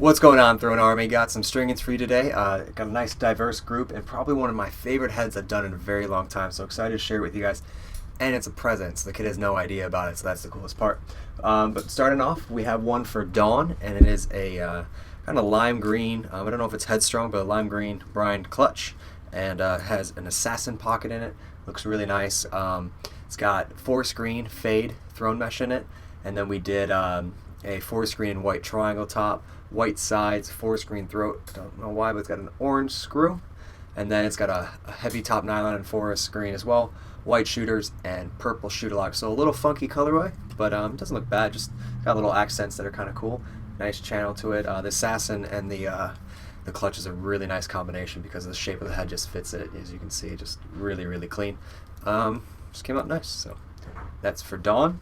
What's going on, Throne Army? Got some stringings for you today. Got a nice diverse group and probably one of my favorite heads I've done in a very long time, so excited to share it with you guys. And it's a present, so the kid has no idea about it, so that's the coolest part. But starting off, we have one for Dawn, and it is a kind of lime green, I don't know if it's headstrong, but a lime green brined clutch, and has an assassin pocket in it. Looks really nice. It's got 4-screen fade throne mesh in it, and then we did a 4-screen white triangle top, white sides, 4-screen throat. I don't know why, but it's got an orange screw, and then it's got a heavy top nylon and 4-screen as well, white shooters and purple shooter lock. So a little funky colorway, but it doesn't look bad. Just got little accents that are kind of cool. Nice channel to it. The assassin and the clutch is a really nice combination because the shape of the head just fits it. As you can see, just really, really clean. Just came out nice. So that's for Dawn.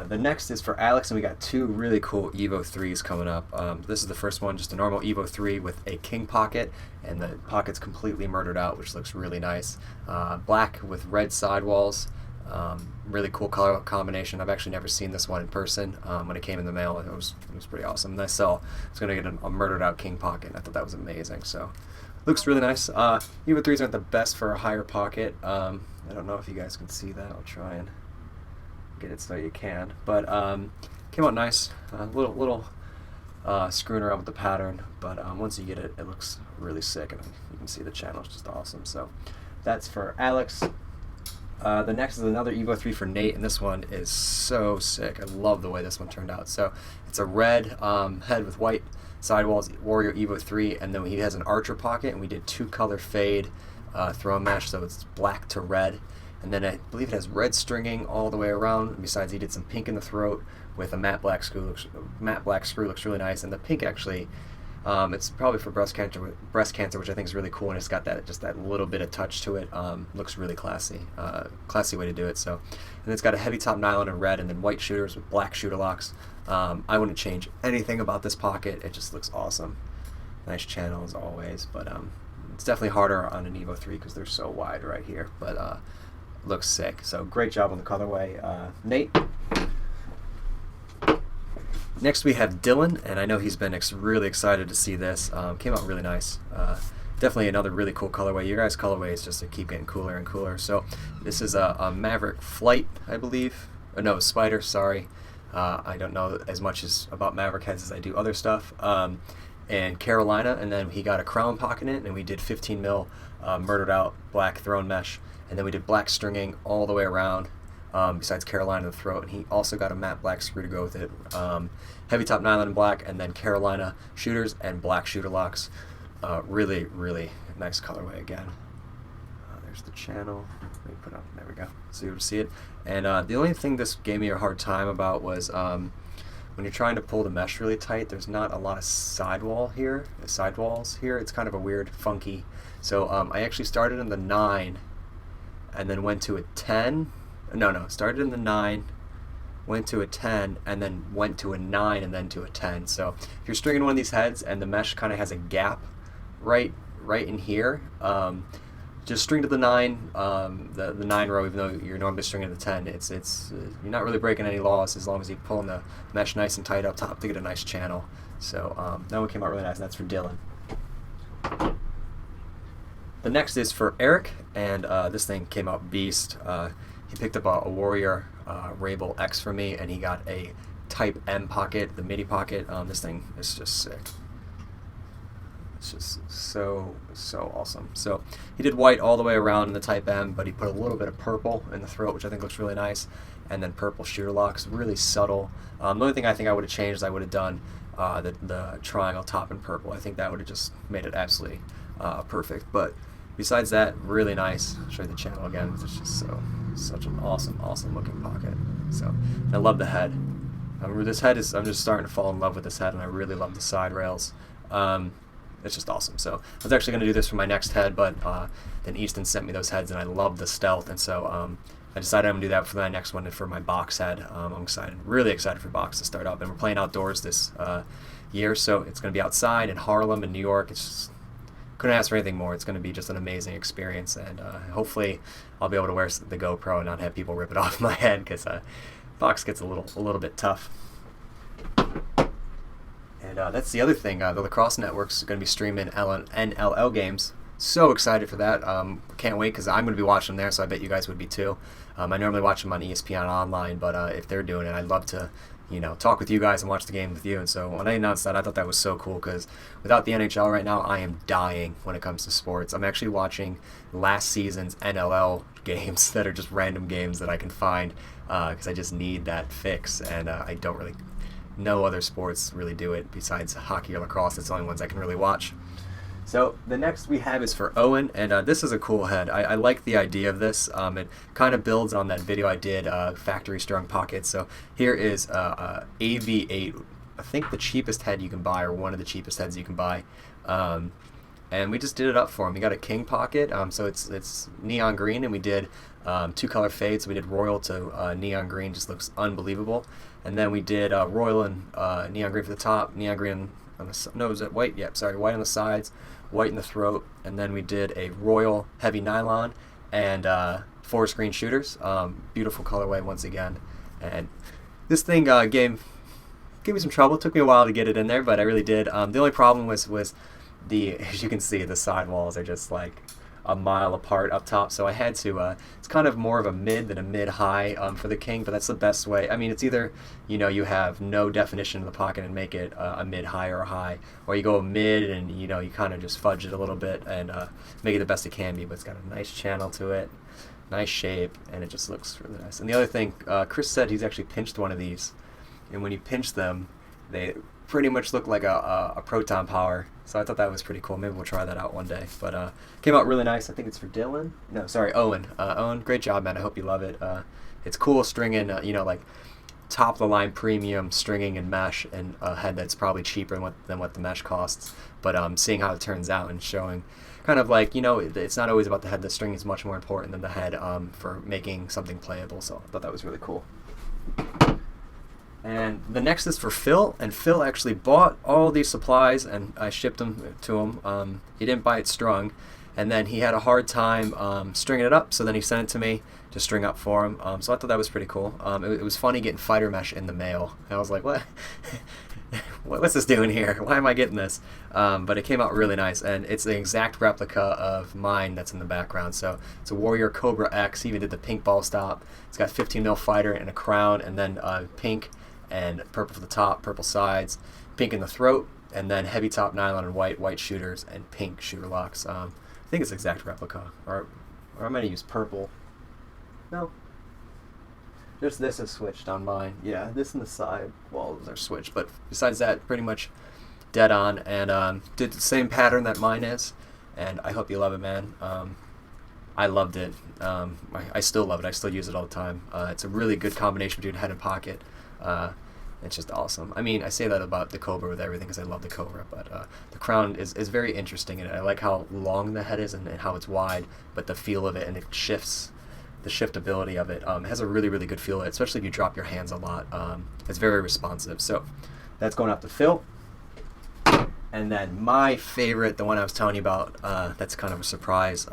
The next is for Alex, and we got two really cool Evo 3s coming up. This is the first one, just a normal Evo 3 with a king pocket, and the pocket's completely murdered out, which looks really nice. Black with red sidewalls. Really cool color combination. I've actually never seen this one in person. When it came in the mail, it was pretty awesome. And I saw it's going to get a murdered out king pocket, and I thought that was amazing. So looks really nice. Evo 3s aren't the best for a higher pocket. I don't know if you guys can see that. I'll try and get it so you can, but came out nice. Little screwing around with the pattern, but once you get it, it looks really sick, and you can see the channel is just awesome. So that's for Alex. The next is another Evo 3 for Nate, and this one is so sick. I love the way this one turned out. So it's a red head with white sidewalls, Warrior Evo 3, and then he has an archer pocket, and we did 2-color fade throne mesh, so it's black to red. And then I believe it has red stringing all the way around. Besides, he did some pink in the throat with a matte black screw. Looks really nice. And the pink actually, it's probably for breast cancer, which I think is really cool. And it's got that little bit of touch to it. Looks really classy. Classy way to do it. So, and it's got a heavy top nylon in red, and then white shooters with black shooter locks. I wouldn't change anything about this pocket. It just looks awesome. Nice channel as always, but it's definitely harder on an Evo 3 because they're so wide right here. But looks sick. So great job on the colorway, Nate. Next we have Dylan, and I know he's been really excited to see this. Came out really nice. Definitely another really cool colorway. Your guys' colorways just to keep getting cooler and cooler. So this is a Maverick Flight, I believe. No, Spider, sorry. I don't know as much about Maverick heads as I do other stuff. And Carolina, and then he got a crown pocket in it, and we did 15 mil murdered out black throne mesh. And then we did black stringing all the way around, besides Carolina in the throat. And he also got a matte black screw to go with it. Heavy top nylon and black, and then Carolina shooters and black shooter locks. Really, really nice colorway again. There's the channel. Let me put up. There we go. So you able to see it. And the only thing this gave me a hard time about was when you're trying to pull the mesh really tight, there's not a lot of sidewalls here. It's kind of a weird, funky. So I actually started in the 9. And then went to a 10. Started in the 9, went to a 10, and then went to a 9, and then to a 10. So if you're stringing one of these heads and the mesh kind of has a gap right in here, just string to the 9, the 9 row, even though you're normally stringing the 10. It's you're not really breaking any laws as long as you're pulling the mesh nice and tight up top to get a nice channel. So that one came out really nice, and that's for Dylan. The next is for Eric, and this thing came out beast. He picked up a Warrior Rainel X for me, and he got a Type M pocket, the MIDI pocket. This thing is just sick. It's just so awesome. So he did white all the way around in the Type M, but he put a little bit of purple in the throat, which I think looks really nice, and then purple shooter locks, really subtle. The only thing I think I would have changed is I would have done the triangle top in purple. I think that would have just made it absolutely perfect. But besides that, really nice. I'll show you the channel again. It's just such an awesome looking pocket. So I love the head. This head I'm just starting to fall in love with this head, and I really love the side rails. It's just awesome. So I was actually going to do this for my next head, but then Easton sent me those heads, and I love the stealth, and so I decided I'm going to do that for my next one and for my box head. I'm really excited for box to start up, and we're playing outdoors this year, so it's going to be outside in Harlem in New York. It's just couldn't ask for anything more. It's going to be just an amazing experience, and hopefully I'll be able to wear the GoPro and not have people rip it off my head, because box gets a little bit tough. And that's the other thing. The Lacrosse Network's going to be streaming NLL games. So excited for that. Can't wait because I'm going to be watching them there, so I bet you guys would be too. I normally watch them on ESPN Online, but if they're doing it, I'd love to, talk with you guys and watch the game with you. And so when I announced that, I thought that was so cool because without the NHL right now, I am dying when it comes to sports. I'm actually watching last season's NLL games that are just random games that I can find because I just need that fix, and I don't really no other sports really do it besides hockey or lacrosse. It's the only ones I can really watch. So the next we have is for Owen, and this is a cool head. I like the idea of this. It kind of builds on that video I did, factory strung pockets. So here is AV8, I think the cheapest head you can buy, or one of the cheapest heads you can buy. And we just did it up for him. He got a king pocket, so it's neon green, and we did 2-color fades. So we did royal to neon green, just looks unbelievable. And then we did royal and neon green for the top, neon green on the no, is it white? Yep, sorry, white on the sides, white in the throat, and then we did a royal heavy nylon and forest green shooters. Beautiful colorway once again. And this thing gave me some trouble. It took me a while to get it in there, but I really did. The only problem was as you can see, the sidewalls are just like a mile apart up top, so I had to it's kind of more of a mid than a mid-high for the king, but that's the best way. I mean, it's either you have no definition in the pocket and make it a mid-high or a high, or you go mid and you kind of just fudge it a little bit and make it the best it can be, but it's got a nice channel to it, nice shape, and it just looks really nice. And the other thing, Chris said he's actually pinched one of these, and when you pinch them, they pretty much look like a proton power. So I thought that was pretty cool. Maybe we'll try that out one day. But came out really nice. I think it's for Dylan. No, sorry, Owen. Owen, great job, man. I hope you love it. It's cool stringing, like top of the line premium stringing and mesh, and a head that's probably cheaper than what the mesh costs. But seeing how it turns out and showing kind of like, it's not always about the head. The string is much more important than the head for making something playable. So I thought that was really cool. And the next is for Phil, and Phil actually bought all these supplies, and I shipped them to him. He didn't buy it strung, and then he had a hard time stringing it up, so then he sent it to me to string up for him. So I thought that was pretty cool. It was funny getting fighter mesh in the mail. I was like, what? What's this doing here? Why am I getting this? But it came out really nice, and it's the exact replica of mine that's in the background. So it's a Warrior Cobra X. He even did the pink ball stop. It's got 15 mil fighter and a crown, and then pink and purple for the top, purple sides, pink in the throat, and then heavy top nylon and white shooters, and pink shooter locks. I think it's exact replica, or I might have used purple. No, just this is switched on mine. Yeah, this and the side walls are switched, but besides that, pretty much dead on. And did the same pattern that mine is, and I hope you love it, man. I loved it. I still love it. I still use it all the time. It's a really good combination between head and pocket. It's just awesome. I mean, I say that about the Cobra with everything because I love the Cobra, but the crown is very interesting, and I like how long the head is and how it's wide, but the feel of it, and it shifts, the shiftability of it. It has a really, really good feel, especially if you drop your hands a lot. It's very responsive. So that's going out to Phil. And then my favorite, the one I was telling you about, that's kind of a surprise.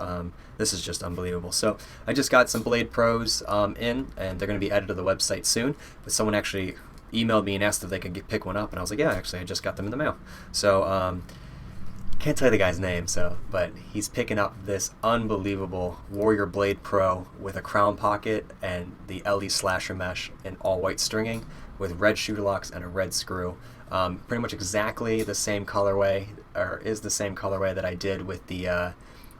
This is just unbelievable. So I just got some Blade Pros in, and they're going to be added to the website soon. But someone actually emailed me and asked if they could pick one up, and I was like, yeah, actually, I just got them in the mail. So can't tell you the guy's name, but he's picking up this unbelievable Warrior Blade Pro with a crown pocket and the LE slasher mesh and all white stringing with red shooter locks and a red screw. Pretty much exactly the same colorway, or is the same colorway that I did with the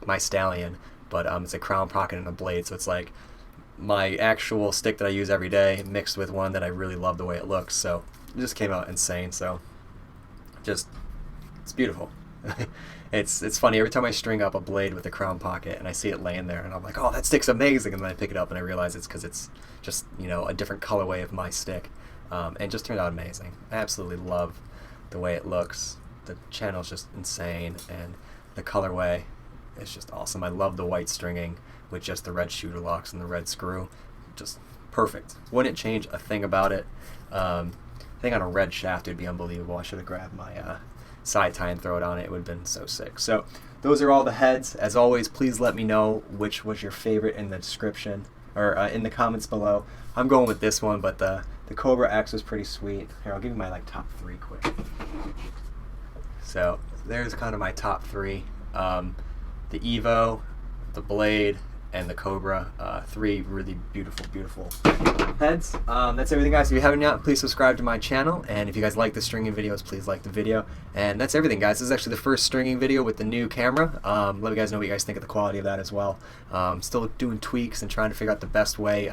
my Stallion, but it's a crown pocket and a blade, so it's like my actual stick that I use every day mixed with one that I really love the way it looks. So it just came out insane. So it's beautiful. It's funny, every time I string up a blade with a crown pocket and I see it laying there and I'm like, oh, that stick's amazing, and then I pick it up and I realize it's because it's just a different colorway of my stick. And it just turned out amazing. I absolutely love the way it looks. The channel's just insane, and the colorway is just awesome. I love the white stringing with just the red shooter locks and the red screw. Just perfect. Wouldn't change a thing about it. I think on a red shaft it would be unbelievable. I should have grabbed my side tie and throw it on it. It would have been so sick. So those are all the heads. As always, please let me know which was your favorite in the description, or in the comments below. I'm going with this one, but the The Cobra X was pretty sweet. Here, I'll give you my like top 3 quick. So there's kind of my top 3. The Evo, the Blade, and the Cobra. 3 really beautiful heads. That's everything, guys. If you haven't yet, please subscribe to my channel. And if you guys like the stringing videos, please like the video. And that's everything, guys. This is actually the first stringing video with the new camera. Let me guys know what you guys think of the quality of that as well. Still doing tweaks and trying to figure out the best way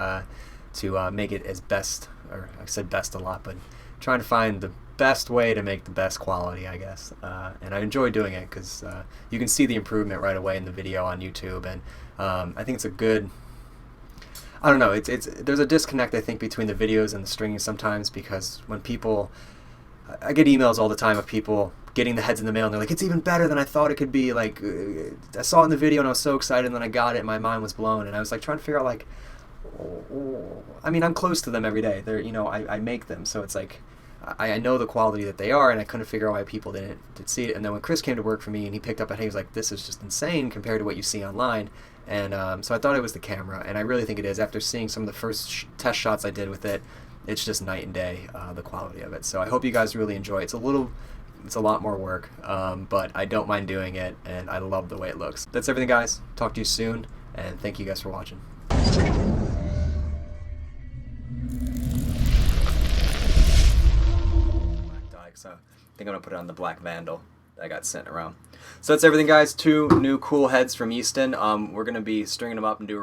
to make it as best, or I said best a lot, but trying to find the best way to make the best quality, I guess. And I enjoy doing it because you can see the improvement right away in the video on YouTube, and I think it's a good, I don't know, there's a disconnect, I think, between the videos and the stringing sometimes, because when people, I get emails all the time of people getting the heads in the mail and they're like, it's even better than I thought it could be, like I saw it in the video and I was so excited, and then I got it and my mind was blown, and I was like trying to figure out, like, I mean, I'm close to them every day. They're, you know, I make them, so it's like I know the quality that they are, and I couldn't figure out why people didn't see it. And then when Chris came to work for me and he picked up it, he was like, this is just insane compared to what you see online. And so I thought it was the camera, and I really think it is. After seeing some of the first test shots I did with it, it's just night and day, the quality of it. So I hope you guys really enjoy it. It's a lot more work, but I don't mind doing it, and I love the way it looks. That's everything, guys. Talk to you soon, and thank you guys for watching. So I think I'm gonna put it on the black Vandal that I got sent around. So that's everything, guys. 2 new cool heads from Easton. We're gonna be stringing them up and doing